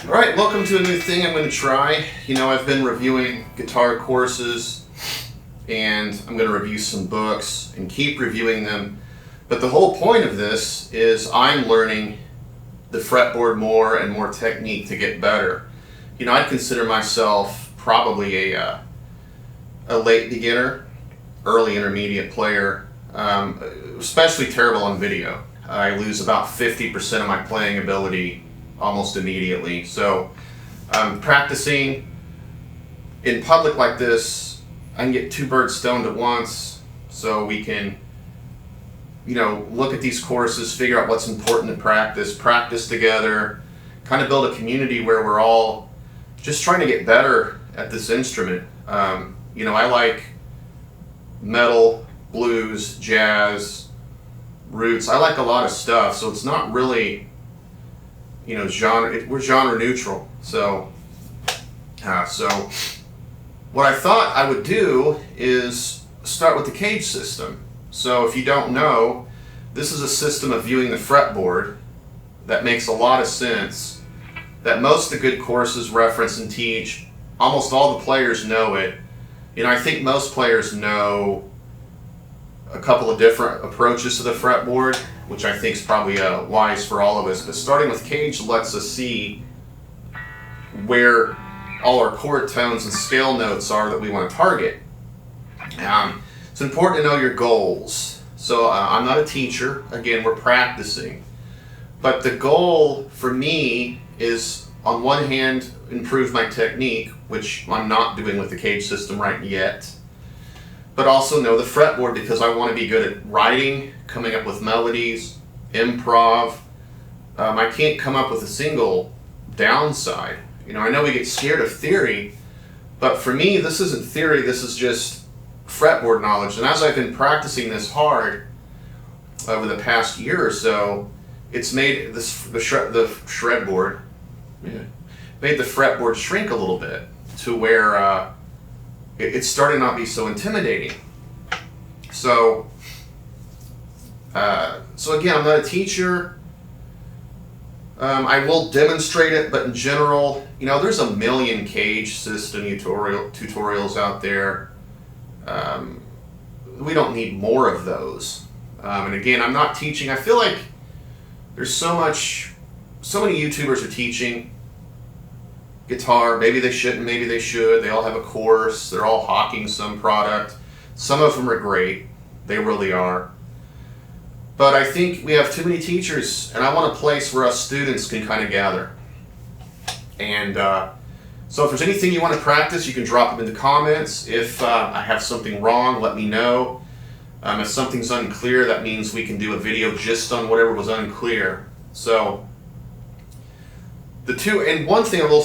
Alright, welcome to a new thing I'm going to try. I've been reviewing guitar courses, and I'm going to review some books and keep reviewing them. But the whole point of this is I'm learning the fretboard more and more technique to get better. I'd consider myself probably a late beginner, early intermediate player, especially terrible on video. I lose about 50% of my playing ability almost immediately. So practicing in public like this, I can get two birds stoned at once, so we can look at these courses, figure out what's important to practice together, kind of build a community where we're all just trying to get better at this instrument. I like metal, blues, jazz, roots. I like a lot of stuff, so it's not really genre. We're genre neutral. So what I thought I would do is start with the cage system. So if you don't know, this is a system of viewing the fretboard that makes a lot of sense, that most of the good courses reference and teach. Almost all the players know it. I think most players know a couple of different approaches to the fretboard, which I think is probably wise for all of us. But starting with cage lets us see where all our chord tones and scale notes are that we want to target. It's important to know your goals. So I'm not a teacher. Again, we're practicing. But the goal for me is, on one hand, improve my technique, which I'm not doing with the cage system right yet, but also know the fretboard because I want to be good at writing, coming up with melodies, improv. I can't come up with a single downside. I know we get scared of theory, but for me, this isn't theory, this is just fretboard knowledge. And as I've been practicing this hard over the past year or so, it's made the fretboard made the fretboard shrink a little bit to where it's starting to not be so intimidating. So again, I'm not a teacher. I will demonstrate it, but in general, there's a million cage system tutorials out there. We don't need more of those. And again, I'm not teaching. I feel like there's so many YouTubers are teaching guitar. Maybe they shouldn't, maybe they should. They all have a course. They're all hawking some product. Some of them are great. They really are. But I think we have too many teachers, and I want a place where us students can kind of gather. And so if there's anything you want to practice, you can drop them in the comments. If I have something wrong, let me know. If something's unclear, that means we can do a video just on whatever was unclear. So and one thing I will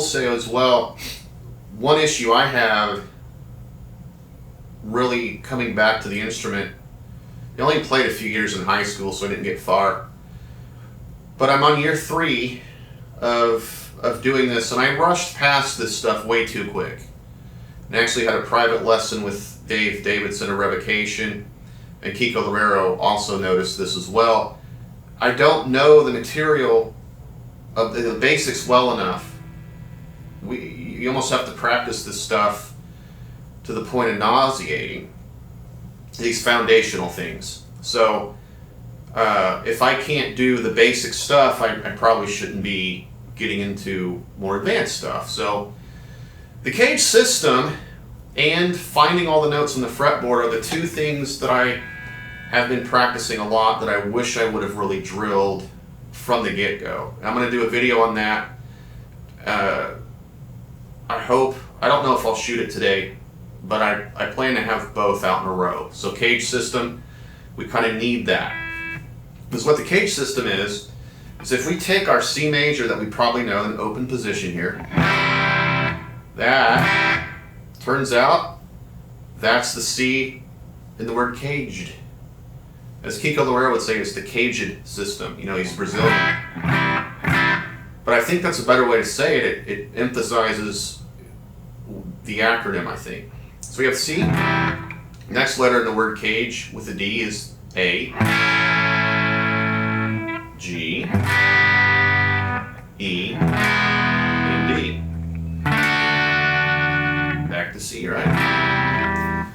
say as well, one issue I have really coming back to the instrument, I only played a few years in high school, so I didn't get far. But I'm on year 3 of doing this, and I rushed past this stuff way too quick. And actually had a private lesson with Dave Davidson, a revocation, and Kiko Lorero also noticed this as well. I don't know the material of the basics well enough. You almost have to practice this stuff to the point of nauseating, these foundational things. So if I can't do the basic stuff, I probably shouldn't be getting into more advanced stuff. So the cage system and finding all the notes on the fretboard are the two things that I have been practicing a lot that I wish I would have really drilled from the get-go. I'm going to do a video on that. I don't know if I'll shoot it today, but I plan to have both out in a row. So cage system, we kind of need that. Because what the cage system is if we take our C major that we probably know in open position here, that turns out that's the C in the word caged. As Kiko Lorero would say, it's the caged system. He's Brazilian. But I think that's a better way to say it. It emphasizes the acronym, I think. So we have C. Next letter in the word cage with the D is A. G, E, and D. Back to C, right?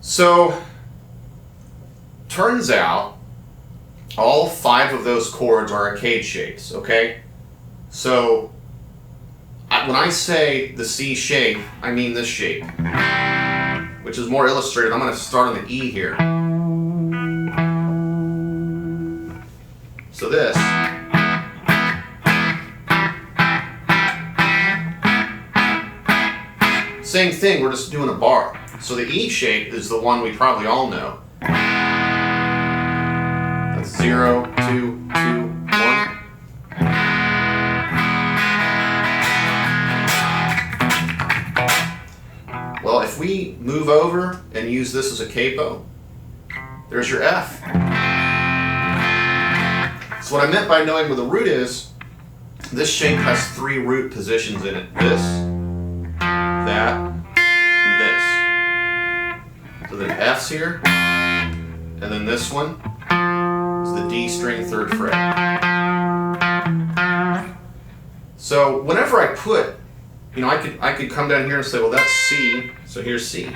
So, turns out all 5 of those chords are arcade shapes, okay? So, when I say the C shape, I mean this shape, which is more illustrated. I'm going to start on the E here. So this. Same thing, we're just doing a bar. So the E shape is the one we probably all know. That's 0, 2, 2, 1. Well, if we move over and use this as a capo, there's your F. So what I meant by knowing where the root is, this shape has 3 root positions in it. This, that, and this. So then F's here, and then this one is the D string 3rd fret. So whenever I put, you know, I could come down here and say, well, that's C, so here's C. You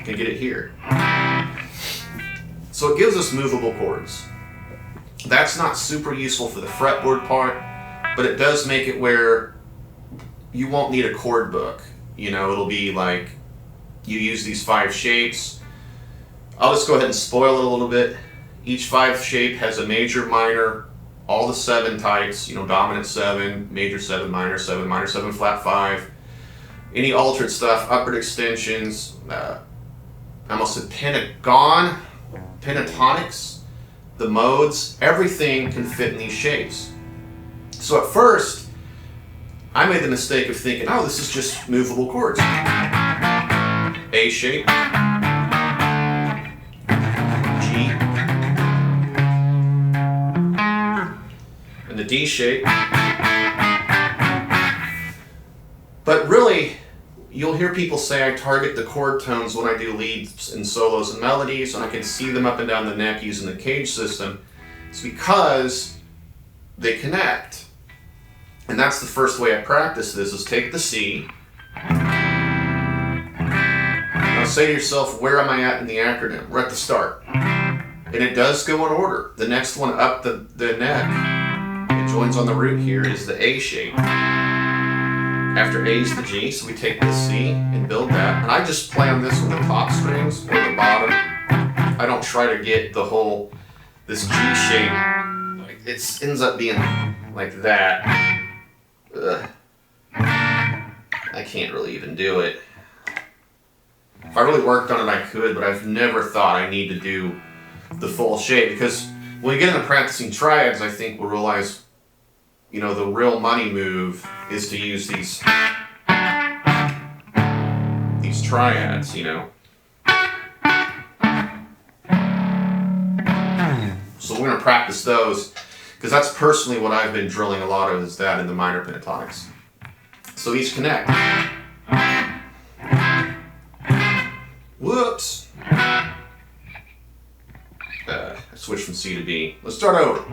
can get it here. So it gives us movable chords. That's not super useful for the fretboard part, but it does make it where you won't need a chord book. You know, it'll be like you use these 5 shapes. I'll just go ahead and spoil it a little bit. Each 5 shape has a major, minor, all the 7 types, you know, dominant 7, major 7, minor 7, minor 7, flat 5. Any altered stuff, upward extensions, I almost said pentagon, pentatonics, the modes, everything can fit in these shapes. So at first, I made the mistake of thinking, oh, this is just movable chords. A shape, G, and the D shape. But really, you'll hear people say I target the chord tones when I do leads and solos and melodies, and I can see them up and down the neck using the cage system. It's because they connect. And that's the first way I practice this, is take the C. Now say to yourself, where am I at in the acronym? We're at the start. And it does go in order. The next one up the neck, it joins on the root here, is the A shape. After A is the G, so we take the C and build that. And I just play on this with the top strings or the bottom. I don't try to get the whole, this G shape. It ends up being like that. Ugh. I can't really even do it. If I really worked on it, I could, but I've never thought I need to do the full shape, because when we get into practicing triads, I think we'll realize, you know, the real money move is to use these triads, you know. So we're going to practice those, because that's personally what I've been drilling a lot of, is that in the minor pentatonics. So these connect. Whoops. I switched from C to B. Let's start over.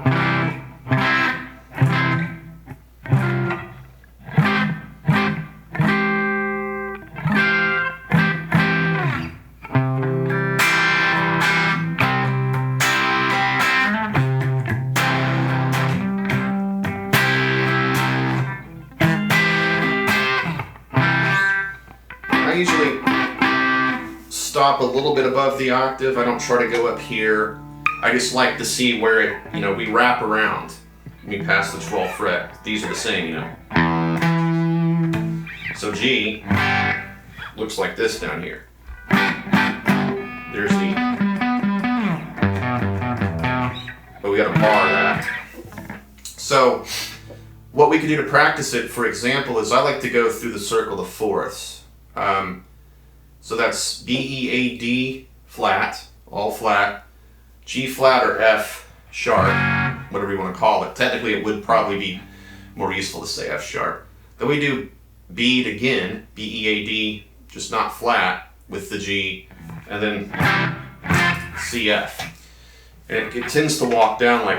I usually stop a little bit above the octave. I don't try to go up here. I just like to see where it, you know, we wrap around. We pass the 12th fret. These are the same, you know. So G looks like this down here. There's the, but we got to bar that. So what we can do to practice it, for example, is I like to go through the circle of fourths. So that's B, E, A, D, flat, all flat, G flat or F sharp, whatever you want to call it. Technically it would probably be more useful to say F sharp. Then we do B again, B, E, A, D, just not flat with the G, and then C, F. And it tends to walk down like,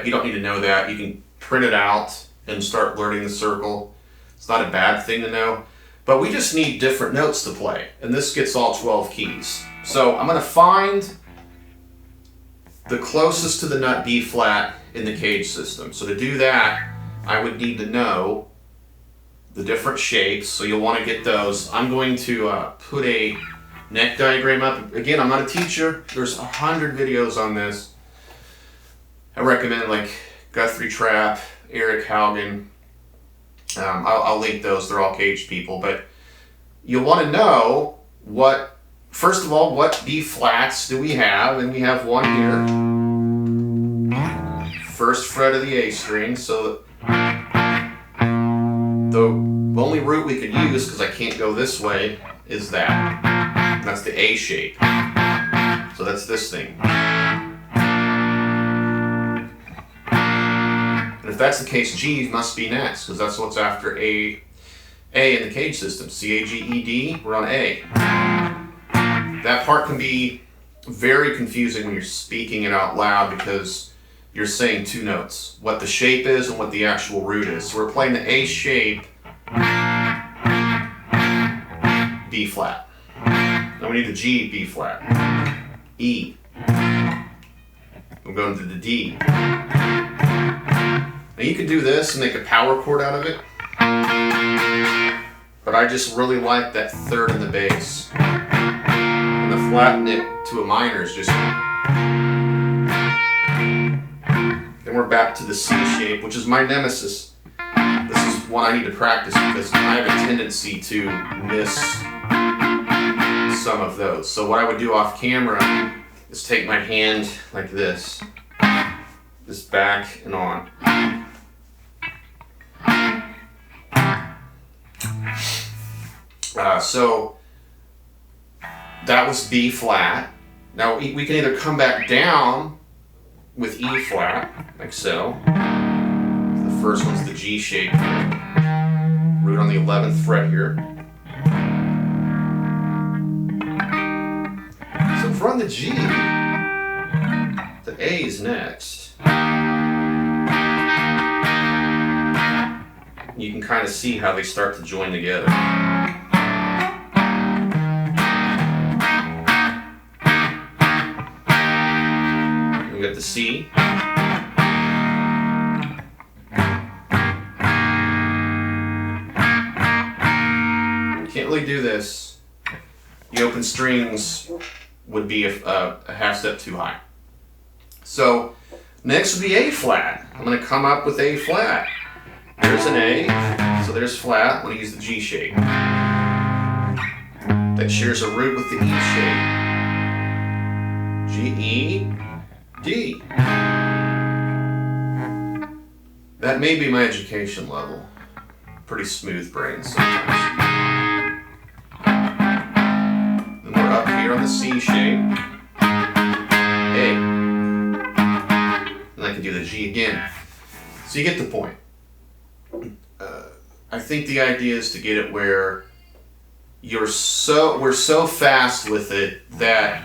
but you don't need to know that. You can print it out and start learning the circle. It's not a bad thing to know, but we just need different notes to play, and this gets all 12 keys. So I'm going to find the closest to the nut B flat in the cage system. So to do that, I would need to know the different shapes, so you'll want to get those. I'm going to put a neck diagram up. Again, I'm not a teacher. There's 100 videos on this. I recommend like Guthrie Trapp, Eric Haugen. I'll link those. They're all cage people. But you'll want to know what, first of all, what B flats do we have? And we have one here. First fret of the A string. So the only root we could use, because I can't go this way, is that. And that's the A shape. So that's this thing. And if that's the case, G must be next, because that's what's after A in the cage system. C, A, G, E, D, we're on A. That part can be very confusing when you're speaking it out loud, because you're saying two notes, what the shape is and what the actual root is. So we're playing the A shape, B flat. Then we need the G, B flat, E. We're going to the D. Now you could do this and make a power chord out of it, but I just really like that third in the bass. And the flat it to a minor is just... Then we're back to the C shape, which is my nemesis. This is one I need to practice because I have a tendency to miss some of those. So what I would do off camera is take my hand like this, just back and on. So that was B flat. Now we can either come back down with E flat, like so. The first one's the G shape, root on the 11th fret here. So if we're on the G, the A is next. You can kind of see how they start to join together. We got the C. Can't really do this. The open strings would be a half step too high. So next would be A flat. I'm going to come up with A flat. There's an A, so there's flat. I'm going to use the G shape. That shares a root with the E shape. G, E, D. That may be my education level. Pretty smooth brain sometimes. Then we're up here on the C shape. A. And I can do the G again. So you get the point. I think the idea is to get it where we're so fast with it that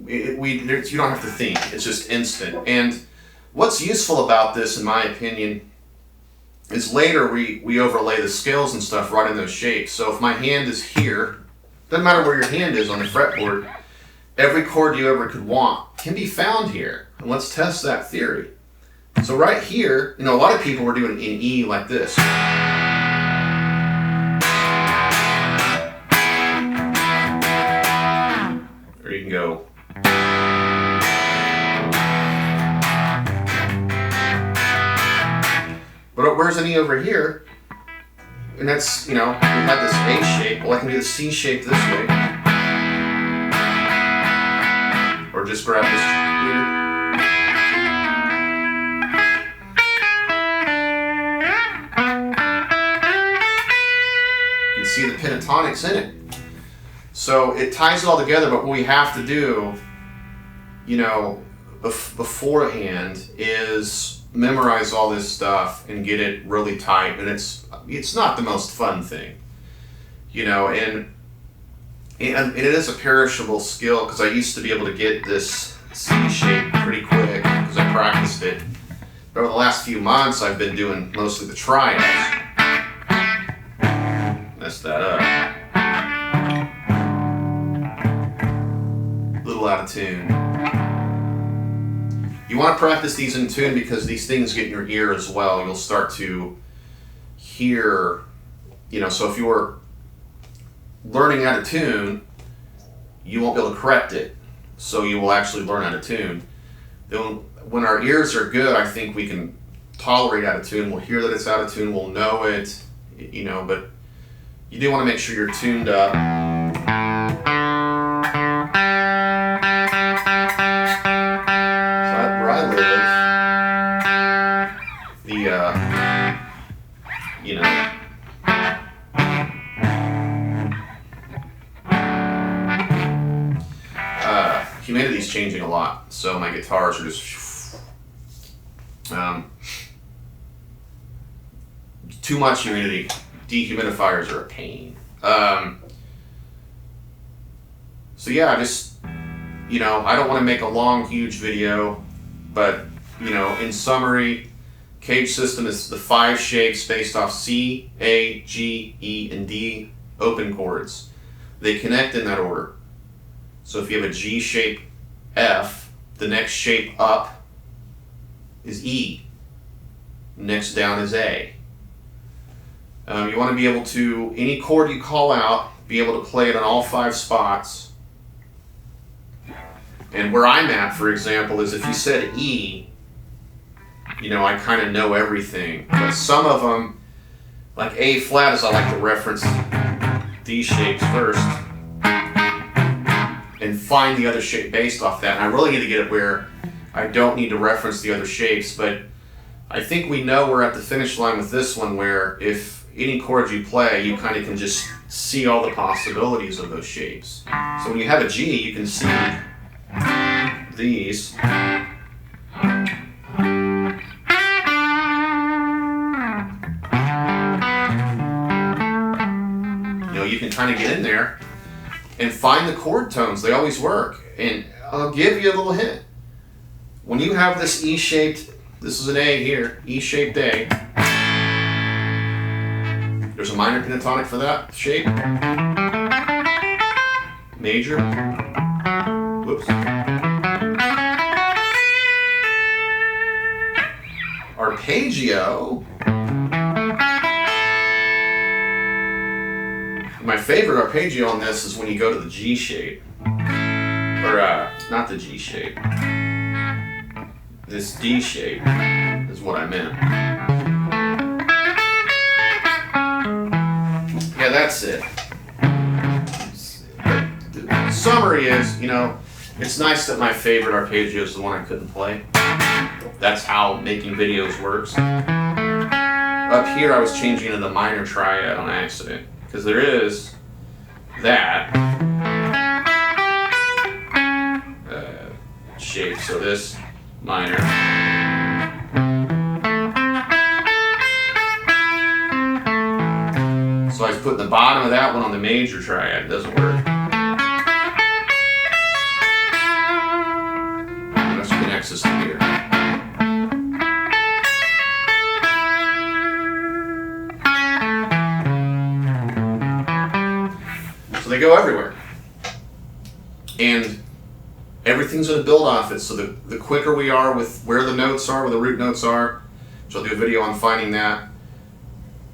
you don't have to think. It's just instant. And what's useful about this, in my opinion, is later we overlay the scales and stuff right in those shapes. So if my hand is here, doesn't matter where your hand is on the fretboard, every chord you ever could want can be found here. And let's test that theory. So right here, a lot of people were doing it in E like this. Or you can go. But where's an E over here? And that's, we had this A shape. Well, I can do the C shape this way. Or just grab this here. See the pentatonics in it. So it ties it all together, but what we have to do, beforehand is memorize all this stuff and get it really tight, and it's not the most fun thing, and it is a perishable skill, because I used to be able to get this C shape pretty quick because I practiced it. But over the last few months, I've been doing mostly the triads. Messed that up. A little out of tune. You want to practice these in tune because these things get in your ear as well. You'll start to hear, so if you were learning out of tune, you won't be able to correct it. So you will actually learn out of tune. Then when our ears are good, I think we can tolerate out of tune. We'll hear that it's out of tune. We'll know it, but you do want to make sure you're tuned up. So where I live, humidity's changing a lot, so my guitars are just too much humidity. Dehumidifiers are a pain. So yeah, just I don't want to make a long, huge video, but in summary, cage system is the 5 shapes based off C, A, G, E, and D open chords. They connect in that order. So if you have a G shape F, the next shape up is E. Next down is A. You want to be able to, any chord you call out, be able to play it on all 5 spots. And where I'm at, for example, is if you said E, I kind of know everything. But some of them, like A flat, is I like to reference these shapes first and find the other shape based off that. And I really need to get it where I don't need to reference the other shapes, but I think we know we're at the finish line with this one, where if any chords you play, you kind of can just see all the possibilities of those shapes. So when you have a G, you can see these. You can kind of get in there and find the chord tones. They always work. And I'll give you a little hint. When you have this E-shaped, this is an A here, E-shaped A. There's a minor pentatonic for that shape. Major. Whoops. Arpeggio. My favorite arpeggio on this is when you go to the G shape. Or, not the G shape. This D shape is what I meant. Yeah, that's it. The summary is, it's nice that my favorite arpeggio is the one I couldn't play. That's how making videos works. Up here I was changing into the minor triad on accident, because there is that shape, so this minor. So I was putting the bottom of that one on the major triad. It doesn't work. That connects us to here. So they go everywhere. And everything's going to build off it. So the quicker we are with where the notes are, where the root notes are, which I'll do a video on finding that,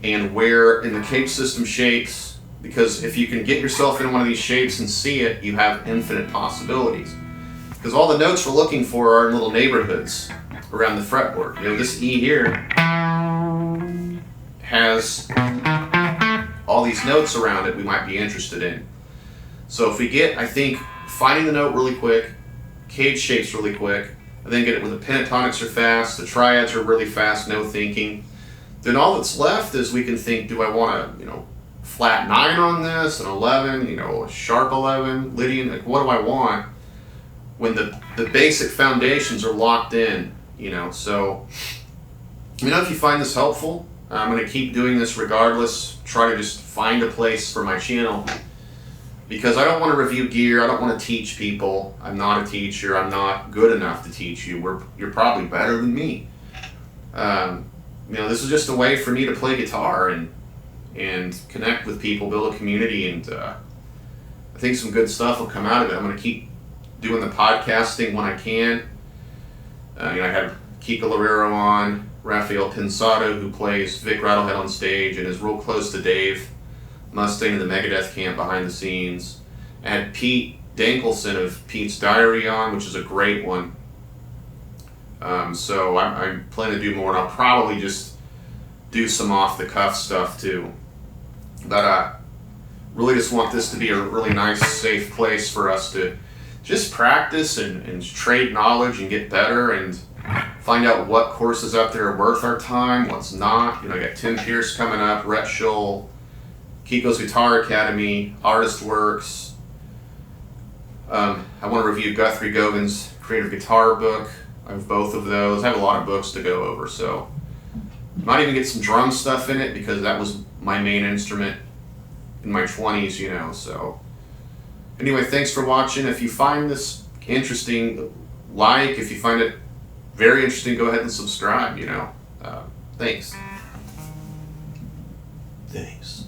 and where in the cage system shapes, because if you can get yourself in one of these shapes and see it, you have infinite possibilities. Because all the notes we're looking for are in little neighborhoods around the fretboard. This E here has all these notes around it we might be interested in. So if we get, I think, finding the note really quick, cage shapes really quick, and then get it when the pentatonics are fast, the triads are really fast, no thinking, then all that's left is we can think, do I want a flat 9 on this, an 11, a sharp 11, Lydian, like what do I want when the basic foundations are locked in, So, if you find this helpful, I'm going to keep doing this regardless, try to just find a place for my channel because I don't want to review gear. I don't want to teach people. I'm not a teacher. I'm not good enough to teach you. You're probably better than me. This is just a way for me to play guitar and connect with people, build a community, and I think some good stuff will come out of it. I'm going to keep doing the podcasting when I can. I had Kika Lorero on, Rafael Pinsato, who plays Vic Rattlehead on stage and is real close to Dave Mustaine in the Megadeth camp behind the scenes. I had Pete Dankelson of Pete's Diary on, which is a great one. So I'm planning to do more, and I'll probably just do some off-the-cuff stuff too. But I really just want this to be a really nice, safe place for us to just practice and trade knowledge and get better and find out what courses out there are worth our time, what's not. I got Tim Pierce coming up, Rhett Schull, Kiko's Guitar Academy, Artist Works. I want to review Guthrie Govin's Creative Guitar book. I have both of those. I have a lot of books to go over, so might even get some drum stuff in it because that was my main instrument in my 20s, so. Anyway, thanks for watching. If you find this interesting, if you find it very interesting, go ahead and subscribe, Thanks. Thanks.